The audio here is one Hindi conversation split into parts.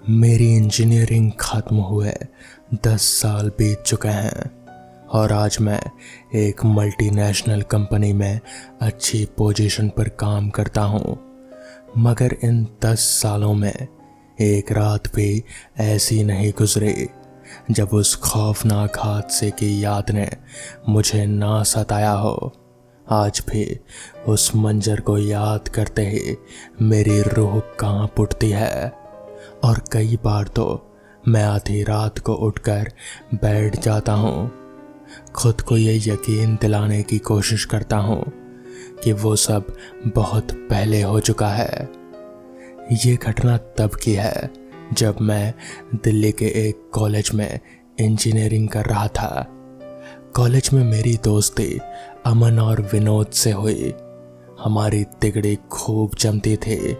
मेरी इंजीनियरिंग ख़त्म हुए 10 साल बीत चुके हैं और आज मैं एक मल्टीनेशनल कंपनी में अच्छी पोजीशन पर काम करता हूँ। मगर इन 10 सालों में एक रात भी ऐसी नहीं गुजरी जब उस खौफनाक हादसे की याद ने मुझे ना सताया हो। आज भी उस मंजर को याद करते ही मेरी रूह कांप उठती है और कई बार तो मैं आधी रात को उठकर बैठ जाता हूँ। खुद को ये यकीन दिलाने की कोशिश करता हूँ कि वो सब बहुत पहले हो चुका है। ये घटना तब की है जब मैं दिल्ली के एक कॉलेज में इंजीनियरिंग कर रहा था। कॉलेज में मेरी दोस्ती अमन और विनोद से हुई। हमारी तिगड़ी खूब जमती थी।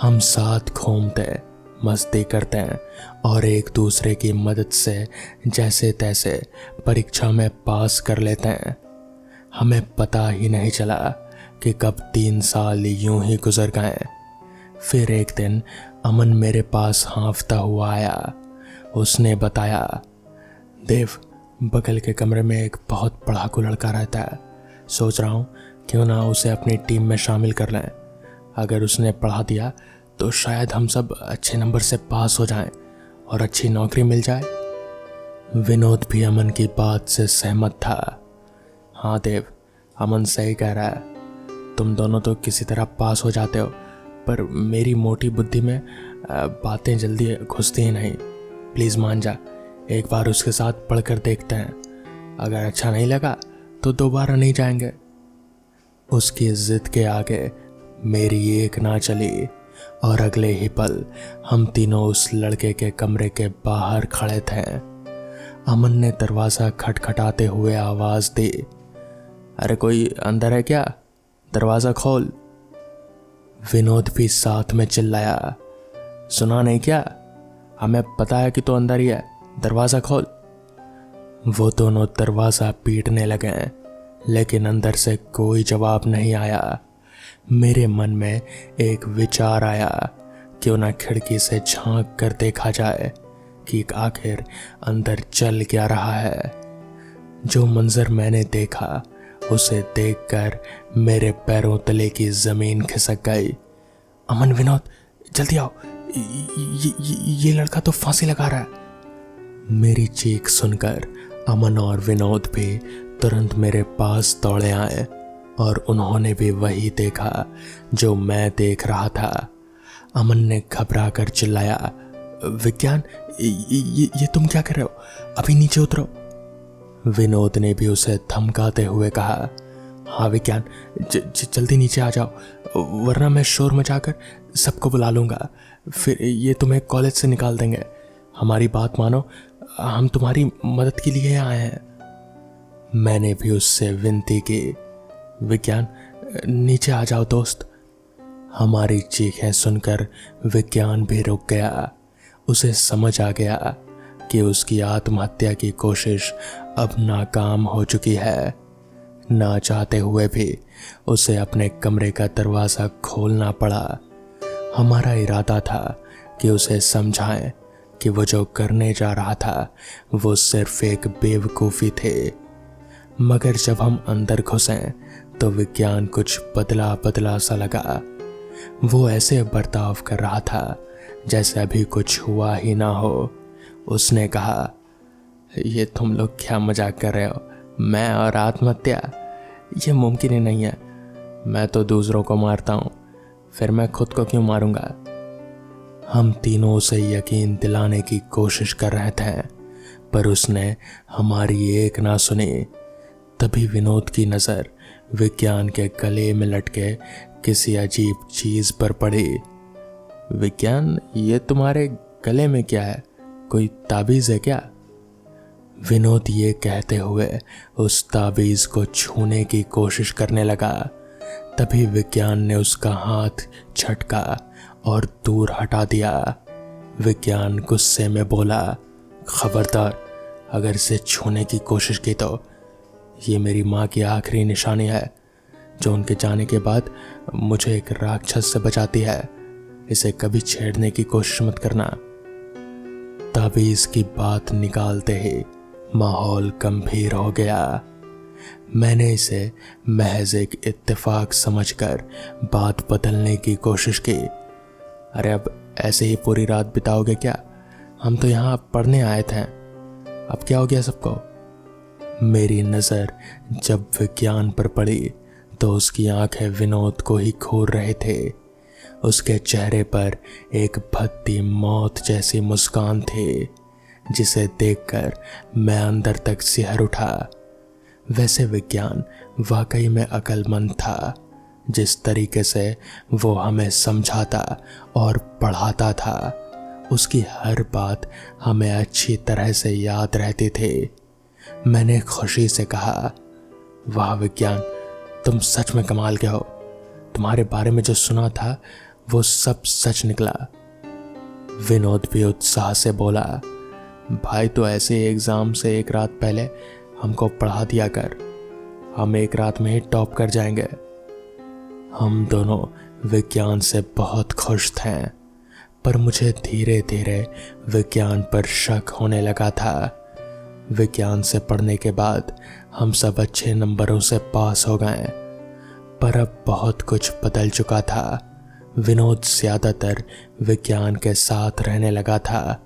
हम साथ घूमते, मस्ती करते हैं और एक दूसरे की मदद से जैसे तैसे परीक्षा में पास कर लेते हैं। हमें पता ही नहीं चला कि कब 3 साल यूं ही गुजर गए। फिर एक दिन अमन मेरे पास हाँफता हुआ आया। उसने बताया, देव, बगल के कमरे में एक बहुत पढ़ाकू लड़का रहता है। सोच रहा हूँ क्यों ना उसे अपनी टीम में शामिल कर लें। अगर उसने पढ़ा दिया तो शायद हम सब अच्छे नंबर से पास हो जाएं और अच्छी नौकरी मिल जाए। विनोद भी अमन की बात से सहमत था। हाँ देव, अमन सही कह रहा है। तुम दोनों तो किसी तरह पास हो जाते हो, पर मेरी मोटी बुद्धि में बातें जल्दी घुसती ही नहीं। प्लीज़ मान जा, एक बार उसके साथ पढ़कर देखते हैं। अगर अच्छा नहीं लगा तो दोबारा नहीं जाएंगे। उसकी जिद के आगे मेरी एक ना चली और अगले ही पल हम तीनों उस लड़के के कमरे के बाहर खड़े थे। अमन ने दरवाज़ा खटखटाते हुए आवाज़ दी, अरे कोई अंदर है क्या? दरवाज़ा खोल। विनोद भी साथ में चिल्लाया, सुना नहीं क्या? हमें पता है कि तू अंदर ही है, दरवाज़ा खोल। वो दोनों दरवाज़ा पीटने लगे, लेकिन अंदर से कोई जवाब नहीं आया। मेरे मन में एक विचार आया, क्यों ना खिड़की से झांक कर देखा जाए कि आखिर अंदर चल क्या रहा है। जो मंजर मैंने देखा उसे देखकर मेरे पैरों तले की ज़मीन खिसक गई। अमन, विनोद, जल्दी आओ, ये लड़का तो फांसी लगा रहा है। मेरी चीख सुनकर अमन और विनोद भी तुरंत मेरे पास दौड़े आए और उन्होंने भी वही देखा जो मैं देख रहा था। अमन ने घबरा कर चिल्लाया, विज्ञान, ये तुम क्या कर रहे हो? अभी नीचे उतरो। विनोद ने भी उसे धमकाते हुए कहा, हाँ विज्ञान, जल्दी नीचे आ जाओ, वरना मैं शोर मचाकर सबको बुला लूँगा। फिर ये तुम्हें कॉलेज से निकाल देंगे। हमारी बात मानो, हम तुम्हारी मदद के लिए आए हैं। मैंने भी उससे विनती की, विज्ञान, नीचे आ जाओ दोस्त। हमारी चीखें सुनकर विज्ञान भी रुक गया। उसे समझ आ गया कि उसकी आत्महत्या की कोशिश अब नाकाम हो चुकी है। ना चाहते हुए भी उसे अपने कमरे का दरवाज़ा खोलना पड़ा। हमारा इरादा था कि उसे समझाएं कि वो जो करने जा रहा था वो सिर्फ एक बेवकूफ़ी थी। मगर जब हम अंदर घुसे तो विज्ञान कुछ बदला बदला सा लगा। वो ऐसे बर्ताव कर रहा था जैसे अभी कुछ हुआ ही ना हो। उसने कहा, ये तुम लोग क्या मजाक कर रहे हो? मैं और आत्महत्या, ये मुमकिन ही नहीं है। मैं तो दूसरों को मारता हूँ, फिर मैं खुद को क्यों मारूंगा? हम तीनों उसे यकीन दिलाने की कोशिश कर रहे थे, पर उसने हमारी एक ना सुनी। तभी विनोद की नज़र विज्ञान के गले में लटके किसी अजीब चीज़ पर पड़ी। विज्ञान, ये तुम्हारे गले में क्या है? कोई ताबीज़ है क्या? विनोद ये कहते हुए उस ताबीज़ को छूने की कोशिश करने लगा। तभी विज्ञान ने उसका हाथ झटका और दूर हटा दिया। विज्ञान गुस्से में बोला, खबरदार, अगर इसे छूने की कोशिश की तो ये मेरी माँ की आखिरी निशानी है, जो उनके जाने के बाद मुझे एक राक्षस से बचाती है। इसे कभी छेड़ने की कोशिश मत करना, ताबीज़ की बात निकालते ही माहौल गंभीर हो गया। मैंने इसे महज एक इत्तेफाक समझकर बात बदलने की कोशिश की। अरे अब ऐसे ही पूरी रात बिताओगे क्या? हम तो यहाँ पढ़ने आए थे, अब क्या हो गया सबको? मेरी नज़र जब विज्ञान पर पड़ी तो उसकी आंखें विनोद को ही घूर रहे थे। उसके चेहरे पर एक भद्दी मौत जैसी मुस्कान थी, जिसे देखकर मैं अंदर तक सिहर उठा। वैसे विज्ञान वाकई में अक्लमंद था। जिस तरीके से वो हमें समझाता और पढ़ाता था, उसकी हर बात हमें अच्छी तरह से याद रहती थी। मैंने खुशी से कहा, वाह विज्ञान, तुम सच में कमाल के हो। तुम्हारे बारे में जो सुना था वो सब सच निकला। विनोद भी उत्साह से बोला, भाई तो ऐसे एग्जाम से एक रात पहले हमको पढ़ा दिया कर, हम एक रात में ही टॉप कर जाएंगे। हम दोनों विज्ञान से बहुत खुश थे, पर मुझे धीरे धीरे विज्ञान पर शक होने लगा था। विज्ञान से पढ़ने के बाद हम सब अच्छे नंबरों से पास हो गए, पर अब बहुत कुछ बदल चुका था। विनोद ज़्यादातर विज्ञान के साथ रहने लगा था।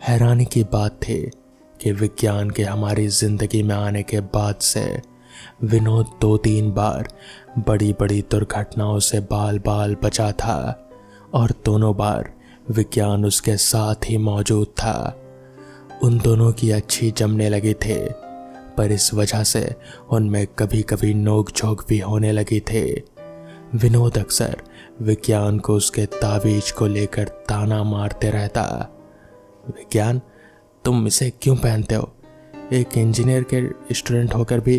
हैरानी की बात थी कि विज्ञान के हमारी ज़िंदगी में आने के बाद से विनोद 2-3 बार बड़ी बड़ी दुर्घटनाओं से बाल बाल बचा था, और दोनों बार विज्ञान उसके साथ ही मौजूद था। उन दोनों की अच्छी जमने लगी थी, पर इस वजह से उनमें कभी कभी नोक झोंक भी होने लगी थी। विनोद अक्सर विज्ञान को उसके ताबीज को लेकर ताना मारते रहता। विज्ञान, तुम इसे क्यों पहनते हो? एक इंजीनियर के स्टूडेंट होकर भी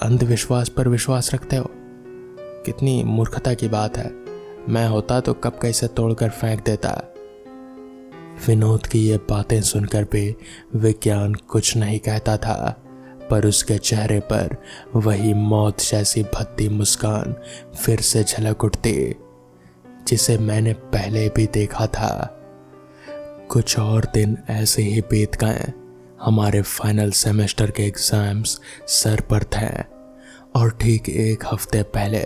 अंधविश्वास पर विश्वास रखते हो? कितनी मूर्खता की बात है। मैं होता तो कब कैसे तोड़कर फेंक देता। विनोद की ये बातें सुनकर भी विज्ञान कुछ नहीं कहता था, पर उसके चेहरे पर वही मौत जैसी भद्दी मुस्कान फिर से झलक उठती, जिसे मैंने पहले भी देखा था। कुछ और दिन ऐसे ही बीत गए। हमारे फाइनल सेमेस्टर के एग्जाम्स सर पर थे, और ठीक एक हफ्ते पहले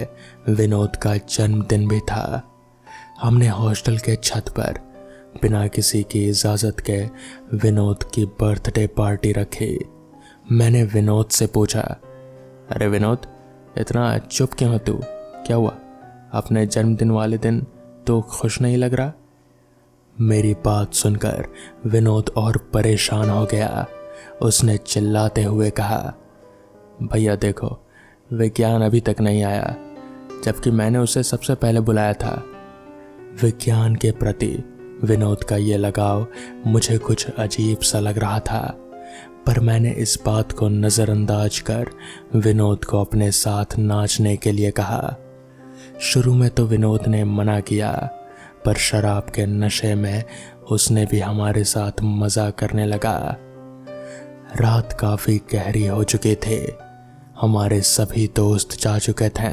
विनोद का जन्मदिन भी था। हमने हॉस्टल के छत पर बिना किसी की इजाज़त के विनोद की बर्थडे पार्टी रखी। मैंने विनोद से पूछा, अरे विनोद, इतना चुप क्यों है तू? क्या हुआ? अपने जन्मदिन वाले दिन तो खुश नहीं लग रहा? मेरी बात सुनकर विनोद और परेशान हो गया। उसने चिल्लाते हुए कहा, भैया देखो, विज्ञान अभी तक नहीं आया, जबकि मैंने उसे सबसे पहले बुलाया था। विज्ञान के प्रति विनोद का ये लगाव मुझे कुछ अजीब सा लग रहा था, पर मैंने इस बात को नज़रअंदाज कर विनोद को अपने साथ नाचने के लिए कहा। शुरू में तो विनोद ने मना किया, पर शराब के नशे में उसने भी हमारे साथ मज़ा करने लगा। रात काफ़ी गहरी हो चुकी थी। हमारे सभी दोस्त जा चुके थे।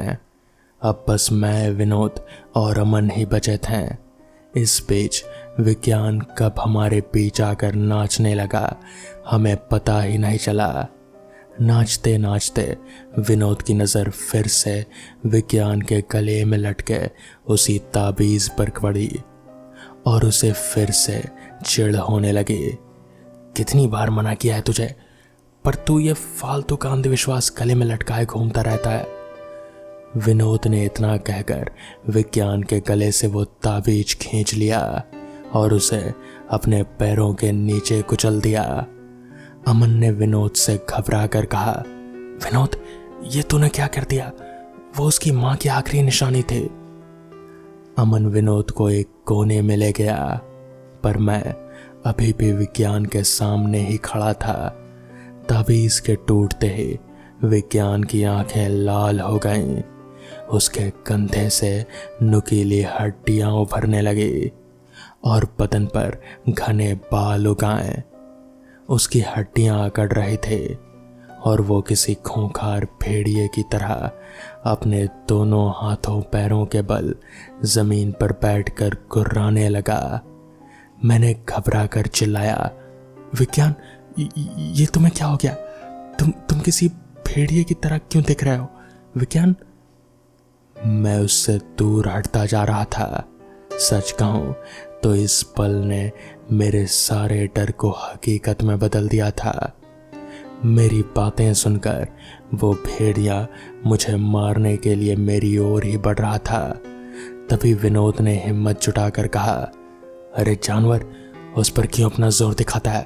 अब बस मैं, विनोद और अमन ही बचे थे। इस बीच विज्ञान कब हमारे बीच आकर नाचने लगा, हमें पता ही नहीं चला। नाचते नाचते विनोद की नज़र फिर से विज्ञान के गले में लटके उसी ताबीज़ पर पड़ी, और उसे फिर से चिढ़ होने लगी। कितनी बार मना किया है तुझे, पर तू ये फालतू का अंधविश्वास गले में लटकाए घूमता रहता है। विनोद ने इतना कहकर विज्ञान के गले से वो ताबीज खींच लिया और उसे अपने पैरों के नीचे कुचल दिया। अमन ने विनोद से घबरा कर कहा, विनोद, ये तूने क्या कर दिया? वो उसकी माँ की आखिरी निशानी थी। अमन विनोद को एक कोने में ले गया, पर मैं अभी भी विज्ञान के सामने ही खड़ा था। ताबीज के टूटते ही विज्ञान की आंखें लाल हो गईं। उसके कंधे से नुकीली हड्डियां उभरने लगी और बदन पर घने बाल उगाए। उसकी हड्डियां अकड़ रही थी और वो किसी खूंखार भेड़िए की तरह अपने दोनों हाथों पैरों के बल जमीन पर बैठकर गुर्राने लगा। मैंने घबरा कर चिल्लाया, विज्ञान, ये तुम्हें क्या हो गया? तुम किसी भेड़िए की तरह क्यों दिख रहे हो विज्ञान? मैं उससे दूर हटता जा रहा था। सच कहूं तो इस पल ने मेरे सारे डर को हकीकत में बदल दिया था। मेरी बातें सुनकर वो भेड़िया मुझे मारने के लिए मेरी ओर ही बढ़ रहा था। तभी विनोद ने हिम्मत जुटाकर कहा, अरे जानवर, उस पर क्यों अपना जोर दिखाता है?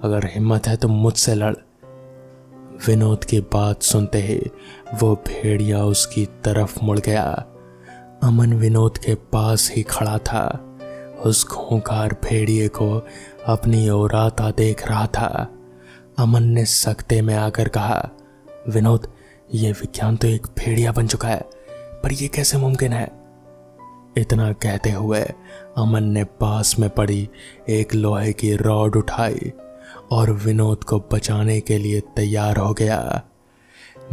अगर हिम्मत है तो मुझसे लड़। विनोद की बात सुनते ही वो भेड़िया उसकी तरफ मुड़ गया। अमन विनोद के पास ही खड़ा था। उस खूंखार भेड़िए को अपनी ओर आता देख रहा था। अमन ने सकते में आकर कहा, विनोद, ये विज्ञान तो एक भेड़िया बन चुका है, पर यह कैसे मुमकिन है? इतना कहते हुए अमन ने पास में पड़ी एक लोहे की रॉड उठाई और विनोद को बचाने के लिए तैयार हो गया।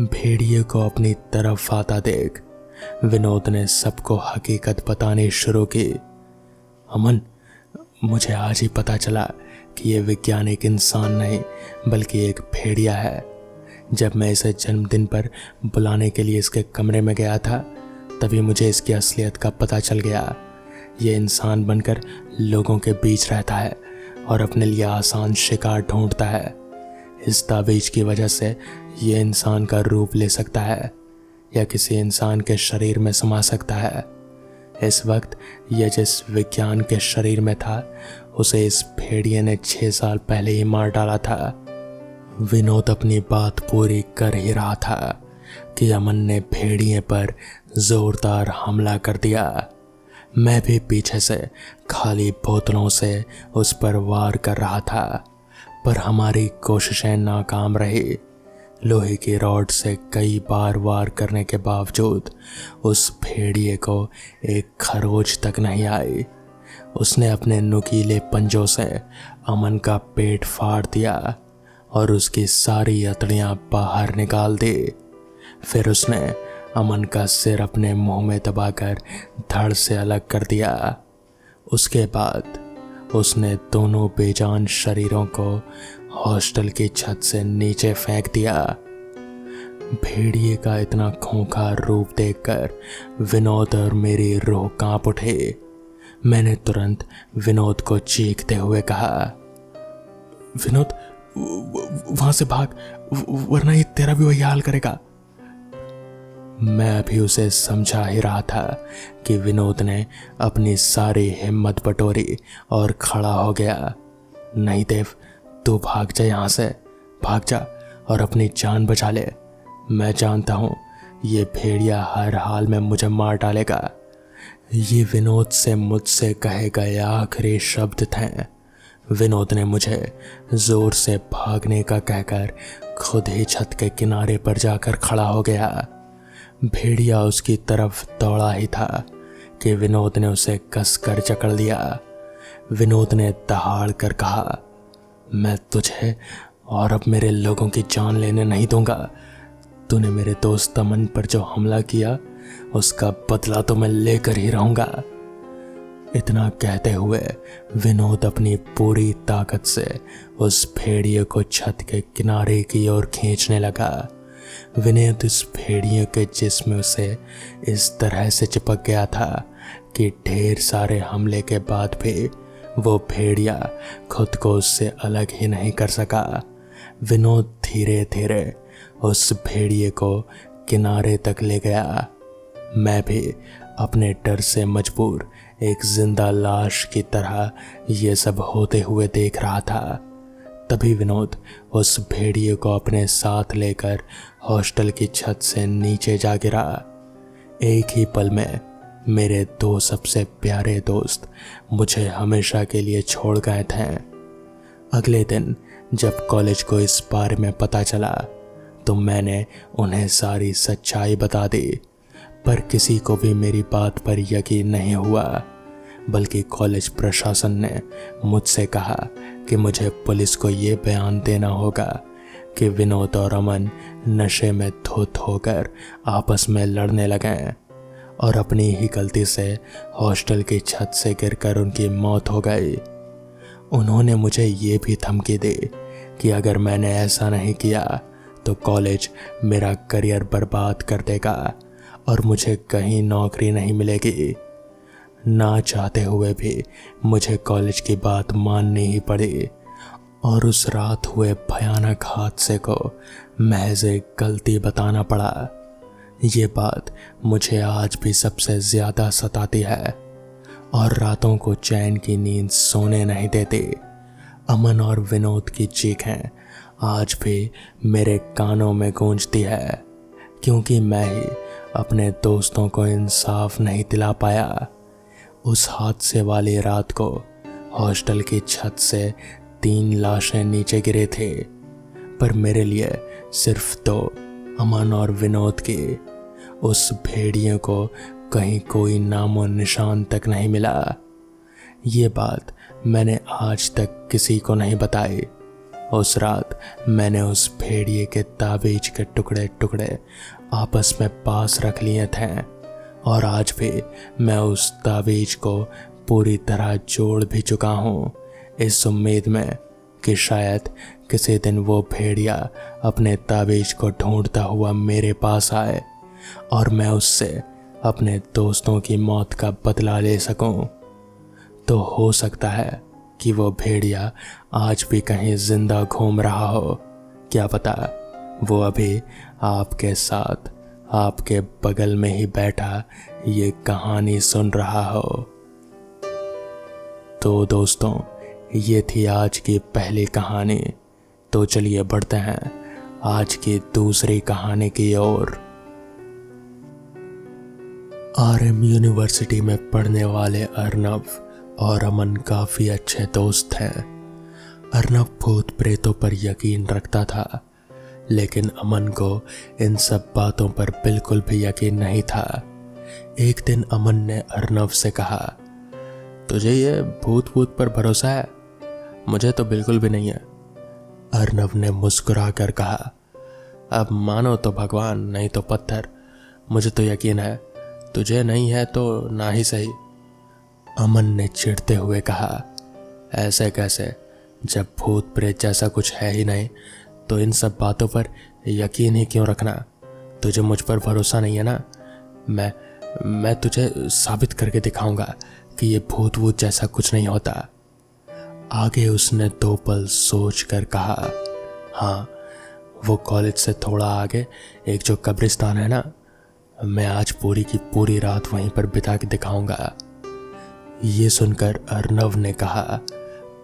भेड़िए को अपनी तरफ आता देख विनोद ने सबको हकीकत बतानी शुरू की। अमन, मुझे आज ही पता चला कि यह वैज्ञानिक इंसान नहीं बल्कि एक भेड़िया है। जब मैं इसे जन्मदिन पर बुलाने के लिए इसके कमरे में गया था तभी मुझे इसकी असलियत का पता चल गया। ये इंसान बनकर लोगों के बीच रहता है और अपने लिए आसान शिकार ढूंढता है। इस ताबीज की वजह से ये इंसान का रूप ले सकता है या किसी इंसान के शरीर में समा सकता है। इस वक्त यह जिस विज्ञान के शरीर में था उसे इस भेड़िए ने 6 साल पहले ही मार डाला था। विनोद अपनी बात पूरी कर ही रहा था कि अमन ने भेड़िए पर जोरदार हमला कर दिया। मैं भी पीछे से खाली बोतलों से उस पर वार कर रहा था, पर हमारी कोशिशें नाकाम रही। लोहे की रॉड से कई बार वार करने के बावजूद उस भेड़िए को एक खरोच तक नहीं आई। उसने अपने नुकीले पंजों से अमन का पेट फाड़ दिया और उसकी सारी अतड़ियां बाहर निकाल दी। फिर उसने अमन का सिर अपने मुंह में दबाकर धड़ से अलग कर दिया। उसके बाद उसने दोनों बेजान शरीरों को हॉस्टल की छत से नीचे फेंक दिया। भेड़िए का इतना खूंखार रूप देखकर विनोद और मेरी रूह कांप उठी। मैंने तुरंत विनोद को चीखते हुए कहा, विनोद, वहां से भाग, वरना ये तेरा भी वही हाल करेगा। मैं अभी उसे समझा ही रहा था कि विनोद ने अपनी सारी हिम्मत बटोरी और खड़ा हो गया। नहीं देव, तू भाग जा, यहाँ से भाग जा और अपनी जान बचा ले। मैं जानता हूँ ये भेड़िया हर हाल में मुझे मार डालेगा। ये विनोद से मुझसे कहे गए आखिरी शब्द थे। विनोद ने मुझे जोर से भागने का कहकर खुद ही छत के किनारे पर जाकर खड़ा हो गया। भेड़िया उसकी तरफ दौड़ा ही था कि विनोद ने उसे कसकर जकड़ लिया। विनोद ने दहाड़ कर कहा, मैं तुझे और अब मेरे लोगों की जान लेने नहीं दूंगा। तूने मेरे दोस्त अमन पर जो हमला किया उसका बदला तो मैं लेकर ही रहूंगा। इतना कहते हुए विनोद अपनी पूरी ताकत से उस भेड़िए को छत के किनारे की ओर खींचने लगा। विनोद इस भेड़िए के जिस्म से इस तरह से चिपक गया था कि ढेर सारे हमले के बाद भी वो भेड़िया खुद को उससे अलग ही नहीं कर सका। विनोद धीरे धीरे उस भेड़िए को किनारे तक ले गया। मैं भी अपने डर से मजबूर एक जिंदा लाश की तरह ये सब होते हुए देख रहा था। तभी विनोद उस भेड़िए को अपने साथ लेकर हॉस्टल की छत से नीचे जा गिरा। एक ही पल में मेरे 2 सबसे प्यारे दोस्त मुझे हमेशा के लिए छोड़ गए थे। अगले दिन जब कॉलेज को इस बारे में पता चला तो मैंने उन्हें सारी सच्चाई बता दी, पर किसी को भी मेरी बात पर यकीन नहीं हुआ। बल्कि कॉलेज प्रशासन ने मुझसे कहा कि मुझे पुलिस को ये बयान देना होगा कि विनोद और अमन नशे में धुत होकर आपस में लड़ने लगे और अपनी ही गलती से हॉस्टल की छत से गिरकर उनकी मौत हो गई। उन्होंने मुझे ये भी धमकी दी कि अगर मैंने ऐसा नहीं किया तो कॉलेज मेरा करियर बर्बाद कर देगा और मुझे कहीं नौकरी नहीं मिलेगी। ना चाहते हुए भी मुझे कॉलेज की बात माननी ही पड़ी और उस रात हुए भयानक हादसे को महज एक गलती बताना पड़ा। ये बात मुझे आज भी सबसे ज़्यादा सताती है और रातों को चैन की नींद सोने नहीं देती। अमन और विनोद की चीखें आज भी मेरे कानों में गूंजती है, क्योंकि मैं ही अपने दोस्तों को इंसाफ नहीं दिला पाया। उस हादसे वाली रात को हॉस्टल की छत से 3 लाशें नीचे गिरे थे, पर मेरे लिए सिर्फ 2, अमन और विनोद की। उस भेड़िए को कहीं कोई नामो निशान तक नहीं मिला। ये बात मैंने आज तक किसी को नहीं बताई। उस रात मैंने उस भेड़िए के ताबीज के टुकड़े टुकड़े आपस में पास रख लिए थे और आज भी मैं उस ताबीज को पूरी तरह जोड़ भी चुका हूँ, इस उम्मीद में कि शायद किसी दिन वो भेड़िया अपने ताबीज को ढूंढता हुआ मेरे पास आए और मैं उससे अपने दोस्तों की मौत का बदला ले सकूं। तो हो सकता है कि वो भेड़िया आज भी कहीं जिंदा घूम रहा हो। क्या पता वो अभी आपके साथ आपके बगल में ही बैठा ये कहानी सुन रहा हो। तो दोस्तों, ये थी आज की पहली कहानी। तो चलिए बढ़ते हैं आज की दूसरी कहानी की ओर। RM यूनिवर्सिटी में पढ़ने वाले अर्नव और अमन काफ़ी अच्छे दोस्त हैं। अर्नव भूत प्रेतों पर यकीन रखता था, लेकिन अमन को इन सब बातों पर बिल्कुल भी यकीन नहीं था। एक दिन अमन ने अर्नव से कहा, तुझे ये भूत पर भरोसा है? मुझे तो बिल्कुल भी नहीं है। अर्नव ने मुस्कुरा कर कहा, अब मानो तो भगवान, नहीं तो पत्थर। मुझे तो यकीन है, तुझे नहीं है तो ना ही सही। अमन ने चिढ़ते हुए कहा, ऐसे कैसे? जब भूत प्रेत जैसा कुछ है ही नहीं तो इन सब बातों पर यकीन ही क्यों रखना? तुझे मुझ पर भरोसा नहीं है ना? मैं तुझे साबित करके दिखाऊंगा कि ये भूत वूत जैसा कुछ नहीं होता। आगे उसने 2 पल सोच कर कहा, हाँ, वो कॉलेज से थोड़ा आगे एक जो कब्रिस्तान है ना, मैं आज पूरी की पूरी रात वहीं पर बिता के दिखाऊंगा। ये सुनकर अर्नव ने कहा,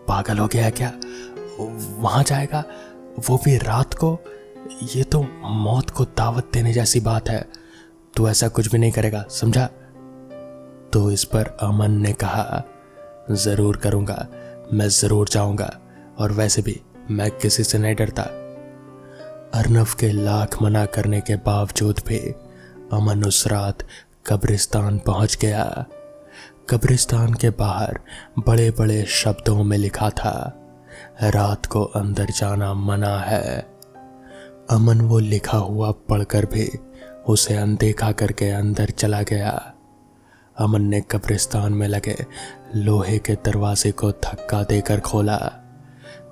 पागल हो गया है क्या? वहां जाएगा, वो भी रात को? ये तो मौत को दावत देने जैसी बात है। तू ऐसा कुछ भी नहीं करेगा, समझा? तो इस पर अमन ने कहा, जरूर करूंगा, मैं जरूर जाऊंगा, और वैसे भी मैं किसी से नहीं डरता। अर्नव के लाख मना करने के बावजूद भी अमन उस रात कब्रिस्तान पहुंच गया। कब्रिस्तान के बाहर बड़े बड़े शब्दों में लिखा था, रात को अंदर जाना मना है। अमन वो लिखा हुआ पढ़कर भी उसे अनदेखा करके अंदर चला गया। अमन ने कब्रिस्तान में लगे लोहे के दरवाजे को धक्का देकर खोला।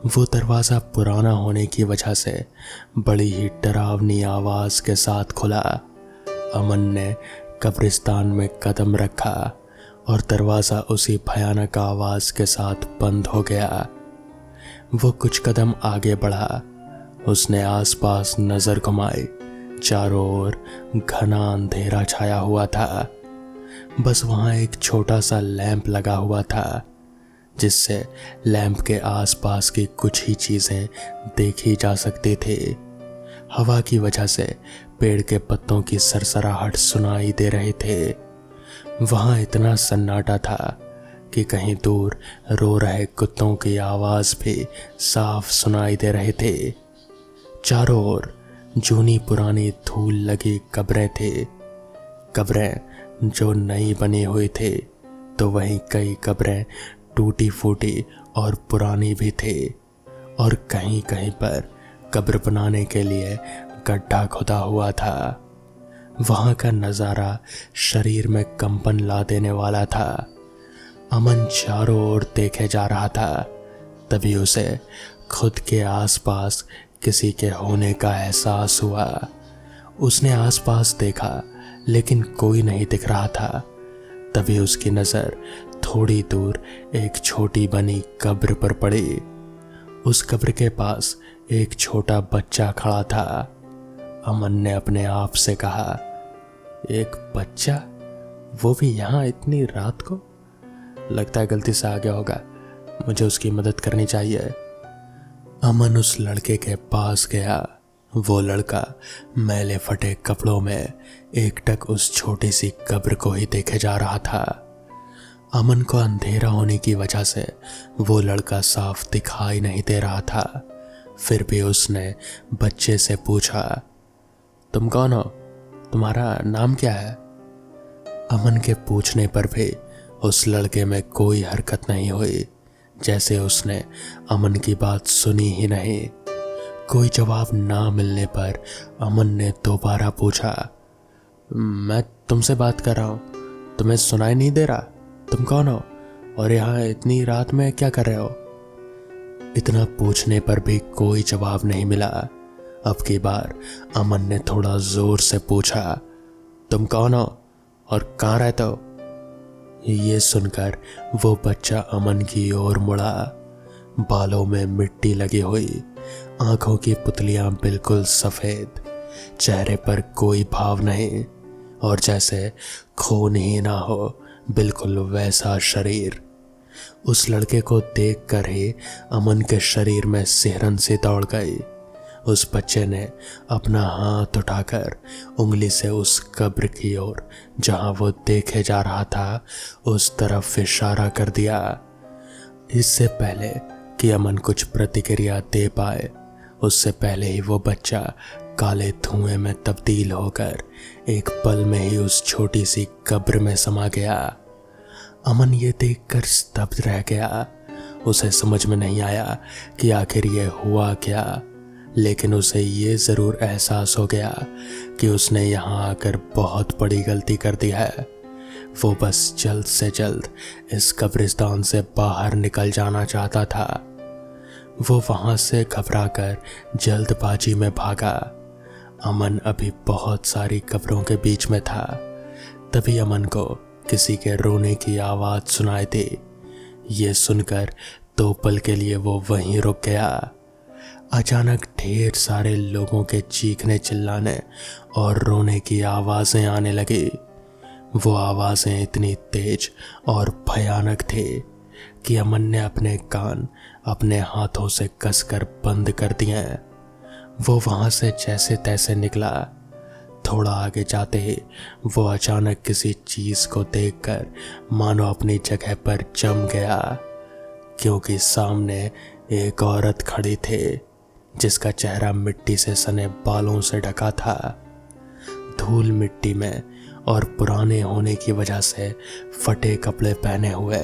वो दरवाज़ा पुराना होने की वजह से बड़ी ही डरावनी आवाज़ के साथ खुला। अमन ने कब्रिस्तान में कदम रखा और दरवाज़ा उसी भयानक आवाज़ के साथ बंद हो गया। वो कुछ कदम आगे बढ़ा। उसने आसपास नज़र घुमाई। चारों ओर घना अंधेरा छाया हुआ था। बस वहाँ एक छोटा सा लैंप लगा हुआ था, जिससे लैंप के आसपास की कुछ ही चीज़ें देखी जा सकती थी। हवा की वजह से पेड़ के पत्तों की सरसराहट सुनाई दे रहे थे। वहाँ इतना सन्नाटा था कि कहीं दूर रो रहे कुत्तों की आवाज़ भी साफ सुनाई दे रहे थे। चारों ओर जूनी पुरानी धूल लगी कब्रें थी। कब्रें जो नई बनी हुई थी, तो वहीं कई कब्रें टूटी फूटी और पुरानी भी थी, और कहीं कहीं पर कब्र बनाने के लिए गड्ढा खुदा हुआ था। वहाँ का नज़ारा शरीर में कंपन ला देने वाला था। अमन चारों ओर देखे जा रहा था, तभी उसे खुद के आसपास किसी के होने का एहसास हुआ। उसने आसपास देखा लेकिन कोई नहीं दिख रहा था। तभी उसकी नज़र थोड़ी दूर एक छोटी बनी कब्र पर पड़ी। उस कब्र के पास एक छोटा बच्चा खड़ा था। अमन ने अपने आप से कहा, एक बच्चा, वो भी यहाँ इतनी रात को? लगता है गलती से आ गया होगा, मुझे उसकी मदद करनी चाहिए। अमन उस लड़के के पास गया। वो लड़का मैले फटे कपड़ों में एकटक उस छोटी सी कब्र को ही देखे जा रहा था। अमन को अंधेरा होने की वजह से वो लड़का साफ दिखाई नहीं दे रहा था। फिर भी उसने बच्चे से पूछा, तुम कौन हो? तुम्हारा नाम क्या है? अमन के पूछने पर भी उस लड़के में कोई हरकत नहीं हुई, जैसे उसने अमन की बात सुनी ही नहीं। कोई जवाब ना मिलने पर अमन ने दोबारा पूछा, मैं तुमसे बात कर रहा हूँ, तुम्हें सुनाई नहीं दे रहा? तुम कौन हो और यहाँ इतनी रात में क्या कर रहे हो? इतना पूछने पर भी कोई जवाब नहीं मिला। अब की बार अमन ने थोड़ा जोर से पूछा, तुम कौन हो और कहाँ रहते हो? ये सुनकर वो बच्चा अमन की ओर मुड़ा। बालों में मिट्टी लगी हुई, आंखों की पुतलियां बिल्कुल सफेद, चेहरे पर कोई भाव नहीं और जैसे खून ही ना हो, बिल्कुल वैसा शरीर। उस लड़के को देखकर ही अमन के शरीर में सिहरन सी दौड़ गई। उस बच्चे ने अपना हाथ उठाकर उंगली से उस कब्र की ओर जहां वो देखे जा रहा था उस तरफ इशारा कर दिया। इससे पहले कि अमन कुछ प्रतिक्रिया दे पाए, उससे पहले ही वो बच्चा काले धुएं में तब्दील होकर एक पल में ही उस छोटी सी कब्र में समा गया। अमन ये देखकर स्तब्ध रह गया। उसे समझ में नहीं आया कि आखिर ये हुआ क्या, लेकिन उसे ये ज़रूर एहसास हो गया कि उसने यहाँ आकर बहुत बड़ी गलती कर दी है। वो बस जल्द से जल्द इस कब्रिस्तान से बाहर निकल जाना चाहता था। वो वहाँ से घबराकर जल्दबाजी में भागा। अमन अभी बहुत सारी कब्रों के बीच में था। तभी अमन को किसी के रोने की आवाज़ सुनाई दी। ये सुनकर 2 पल के लिए वो वहीं रुक गया। अचानक ढेर सारे लोगों के चीखने चिल्लाने और रोने की आवाज़ें आने लगी। वो आवाज़ें इतनी तेज और भयानक थी कि अमन ने अपने कान अपने हाथों से कसकर बंद कर दिए। वो वहाँ से जैसे तैसे निकला। थोड़ा आगे जाते ही वो अचानक किसी चीज़ को देखकर मानो अपनी जगह पर जम गया, क्योंकि सामने एक औरत खड़ी थी जिसका चेहरा मिट्टी से सने बालों से ढका था। धूल मिट्टी में और पुराने होने की वजह से फटे कपड़े पहने हुए,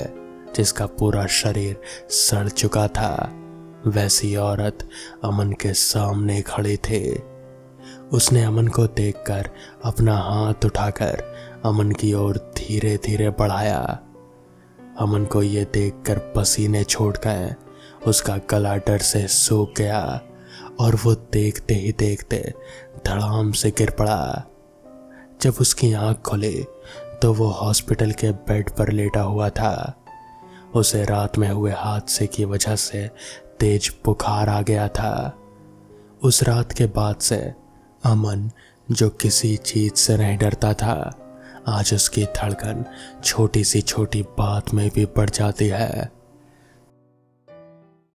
जिसका पूरा शरीर सड़ चुका था, वैसी औरत अमन के सामने खड़ी थी। उसने अमन को देखकर अपना हाथ उठाकर अमन की ओर धीरे धीरे बढ़ाया। अमन को ये देखकर पसीने छोड़ गए। उसका गला डर से सूख गया और वो देखते ही देखते धड़ाम से गिर पड़ा। जब उसकी आंख खुली तो वो हॉस्पिटल के बेड पर लेटा हुआ था। उसे रात में हुए हादसे की वजह से तेज बुखार आ गया था। उस रात के बाद से अमन, जो किसी चीज से नहीं डरता था, आज उसकी धड़कन छोटी सी छोटी बात में भी बढ़ जाती है।